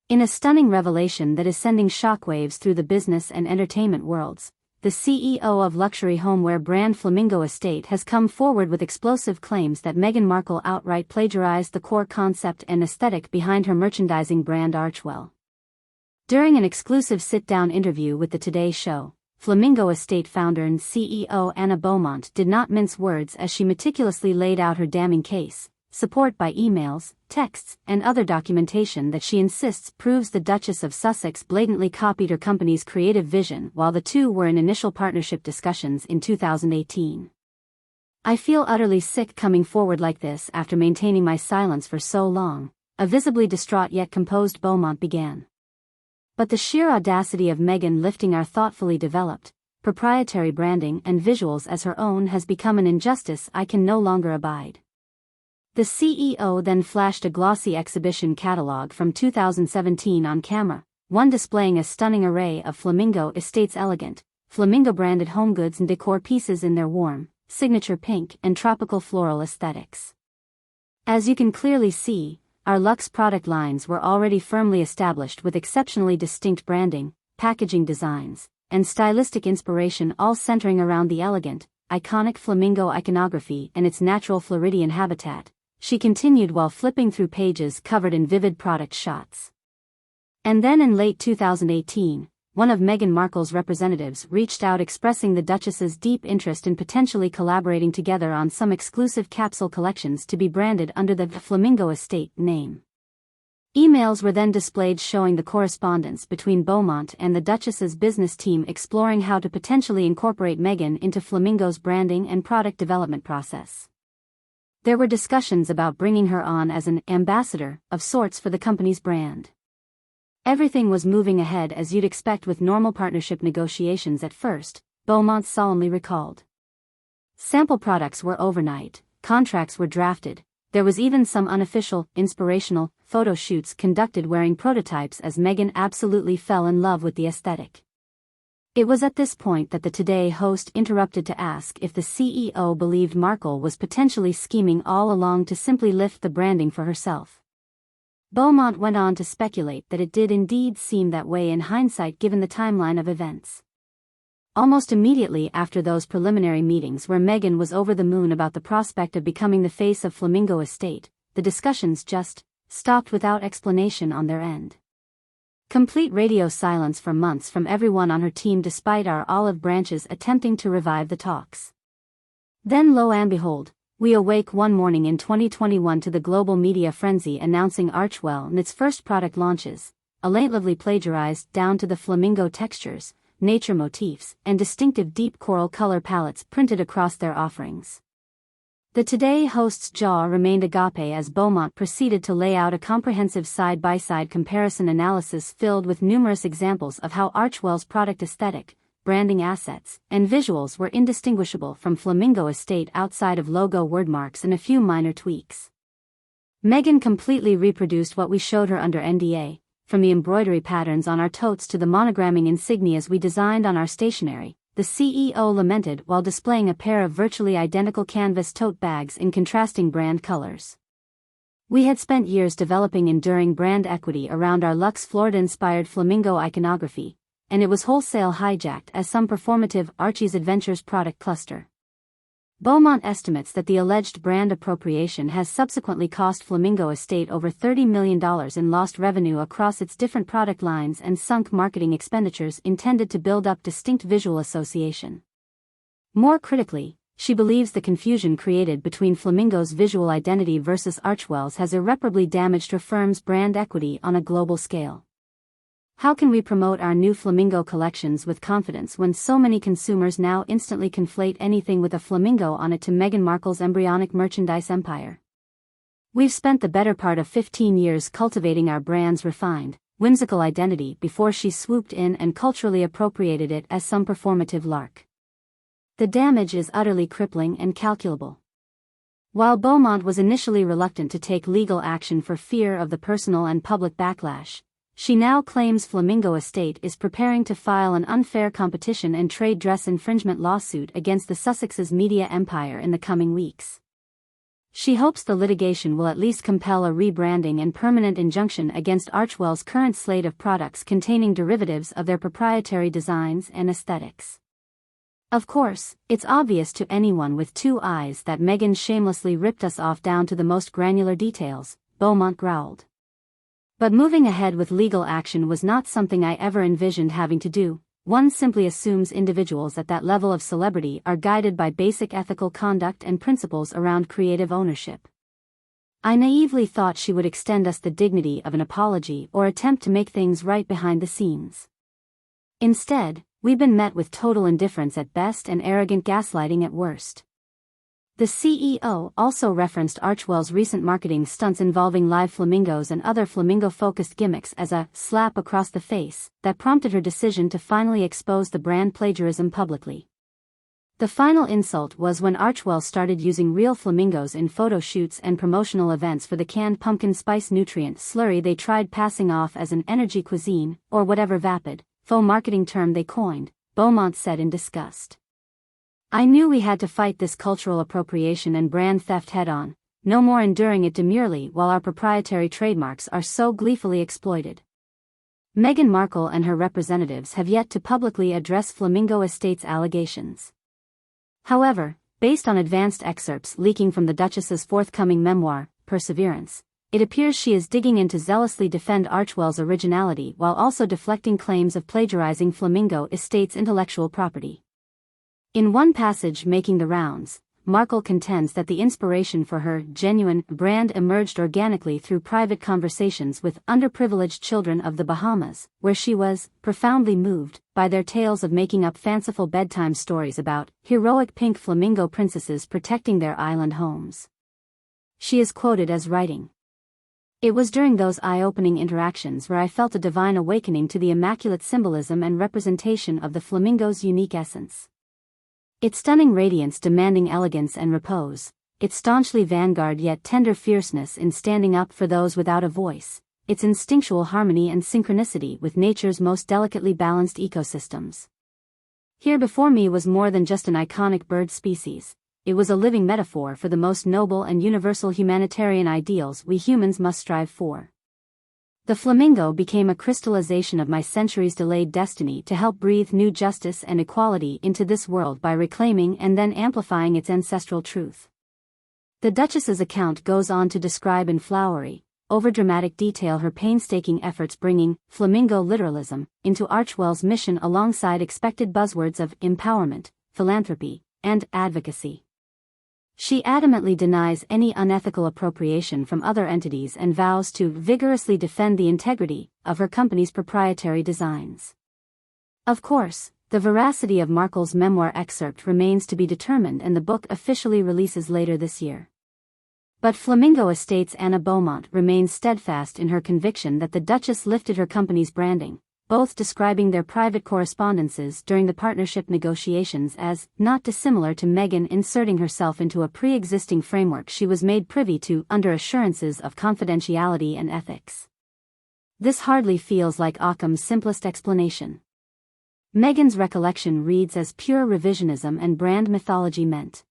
In a stunning revelation that is sending shockwaves through the business and entertainment worlds, the CEO of luxury homeware brand Flamingo Estate has come forward with explosive claims that Meghan Markle outright plagiarized the core concept and aesthetic behind her merchandising brand Archie. During an exclusive sit-down interview with the Today Show, Flamingo Estate founder and CEO Anna Beaumont did not mince words as she meticulously laid out her damning case, support by emails, texts, and other documentation that she insists proves the Duchess of Sussex blatantly copied her company's creative vision while the two were in initial partnership discussions in 2018. "I feel utterly sick coming forward like this after maintaining my silence for so long," a visibly distraught yet composed Beaumont began. "But the sheer audacity of Meghan lifting our thoughtfully developed, proprietary branding and visuals as her own has become an injustice I can no longer abide." The CEO then flashed a glossy exhibition catalog from 2017 on camera, one displaying a stunning array of Flamingo Estate's elegant, flamingo-branded home goods and decor pieces in their warm, signature pink and tropical floral aesthetics. As you can clearly see, our luxe product lines were already firmly established with exceptionally distinct branding, packaging designs, and stylistic inspiration, all centering around the elegant, iconic flamingo iconography and its natural Floridian habitat, she continued while flipping through pages covered in vivid product shots. And then in late 2018, one of Meghan Markle's representatives reached out expressing the Duchess's deep interest in potentially collaborating together on some exclusive capsule collections to be branded under the Flamingo Estate name. Emails were then displayed showing the correspondence between Beaumont and the Duchess's business team exploring how to potentially incorporate Meghan into Flamingo's branding and product development process. There were discussions about bringing her on as an ambassador of sorts for the company's brand. Everything was moving ahead as you'd expect with normal partnership negotiations at first, Beaumont solemnly recalled. Sample products were overnight, contracts were drafted, there was even some unofficial, inspirational, photo shoots conducted wearing prototypes as Meghan absolutely fell in love with the aesthetic. It was at this point that the Today host interrupted to ask if the CEO believed Markle was potentially scheming all along to simply lift the branding for herself. Beaumont went on to speculate that it did indeed seem that way in hindsight given the timeline of events. Almost immediately after those preliminary meetings where Meghan was over the moon about the prospect of becoming the face of Flamingo Estate, the discussions just stopped without explanation on their end. Complete radio silence for months from everyone on her team despite our olive branches attempting to revive the talks. Then lo and behold, we awake one morning in 2021 to the global media frenzy announcing Archie and its first product launches, allegedly plagiarized down to the flamingo textures, nature motifs, and distinctive deep coral color palettes printed across their offerings. The Today host's jaw remained agape as Beaumont proceeded to lay out a comprehensive side-by-side comparison analysis filled with numerous examples of how Archie's product aesthetic, branding assets, and visuals were indistinguishable from Flamingo Estate outside of logo wordmarks and a few minor tweaks. Meghan completely reproduced what we showed her under NDA, from the embroidery patterns on our totes to the monogramming insignias we designed on our stationery, the CEO lamented while displaying a pair of virtually identical canvas tote bags in contrasting brand colors. "We had spent years developing enduring brand equity around our luxe Florida-inspired flamingo iconography, and it was wholesale hijacked as some performative Archie's Adventures product cluster." Beaumont estimates that the alleged brand appropriation has subsequently cost Flamingo Estate over $30 million in lost revenue across its different product lines and sunk marketing expenditures intended to build up distinct visual association. More critically, she believes the confusion created between Flamingo's visual identity versus Archie's has irreparably damaged her firm's brand equity on a global scale. "How can we promote our new flamingo collections with confidence when so many consumers now instantly conflate anything with a flamingo on it to Meghan Markle's embryonic merchandise empire? We've spent the better part of 15 years cultivating our brand's refined, whimsical identity before she swooped in and culturally appropriated it as some performative lark. The damage is utterly crippling and calculable." While Beaumont was initially reluctant to take legal action for fear of the personal and public backlash, she now claims Flamingo Estate is preparing to file an unfair competition and trade dress infringement lawsuit against the Sussex's media empire in the coming weeks. She hopes the litigation will at least compel a rebranding and permanent injunction against Archwell's current slate of products containing derivatives of their proprietary designs and aesthetics. Of course, it's obvious to anyone with 2 eyes that Meghan shamelessly ripped us off down to the most granular details, Beaumont growled. But moving ahead with legal action was not something I ever envisioned having to do. One simply assumes individuals at that level of celebrity are guided by basic ethical conduct and principles around creative ownership. I naively thought she would extend us the dignity of an apology or attempt to make things right behind the scenes. Instead, we've been met with total indifference at best and arrogant gaslighting at worst. The CEO also referenced Archwell's recent marketing stunts involving live flamingos and other flamingo-focused gimmicks as a slap across the face that prompted her decision to finally expose the brand plagiarism publicly. The final insult was when Archwell started using real flamingos in photo shoots and promotional events for the canned pumpkin spice nutrient slurry they tried passing off as an energy cuisine, or whatever vapid, faux marketing term they coined, Beaumont said in disgust. I knew we had to fight this cultural appropriation and brand theft head-on, no more enduring it demurely while our proprietary trademarks are so gleefully exploited. Meghan Markle and her representatives have yet to publicly address Flamingo Estate's allegations. However, based on advanced excerpts leaking from the Duchess's forthcoming memoir, Perseverance, it appears she is digging in to zealously defend Archwell's originality while also deflecting claims of plagiarizing Flamingo Estate's intellectual property. In one passage making the rounds, Markle contends that the inspiration for her genuine brand emerged organically through private conversations with underprivileged children of the Bahamas, where she was profoundly moved by their tales of making up fanciful bedtime stories about heroic pink flamingo princesses protecting their island homes. She is quoted as writing, "It was during those eye-opening interactions where I felt a divine awakening to the immaculate symbolism and representation of the flamingo's unique essence. Its stunning radiance demanding elegance and repose, its staunchly vanguard yet tender fierceness in standing up for those without a voice, its instinctual harmony and synchronicity with nature's most delicately balanced ecosystems. Here before me was more than just an iconic bird species, it was a living metaphor for the most noble and universal humanitarian ideals we humans must strive for. The flamingo became a crystallization of my centuries-delayed destiny to help breathe new justice and equality into this world by reclaiming and then amplifying its ancestral truth." The Duchess's account goes on to describe in flowery, overdramatic detail her painstaking efforts bringing flamingo literalism into Archwell's mission alongside expected buzzwords of empowerment, philanthropy, and advocacy. She adamantly denies any unethical appropriation from other entities and vows to vigorously defend the integrity of her company's proprietary designs. Of course, the veracity of Markle's memoir excerpt remains to be determined and the book officially releases later this year. But Flamingo Estate's Anna Beaumont remains steadfast in her conviction that the Duchess lifted her company's branding, both describing their private correspondences during the partnership negotiations as not dissimilar to Meghan inserting herself into a pre-existing framework she was made privy to under assurances of confidentiality and ethics. This hardly feels like Occam's simplest explanation. Meghan's recollection reads as pure revisionism and brand mythology meant.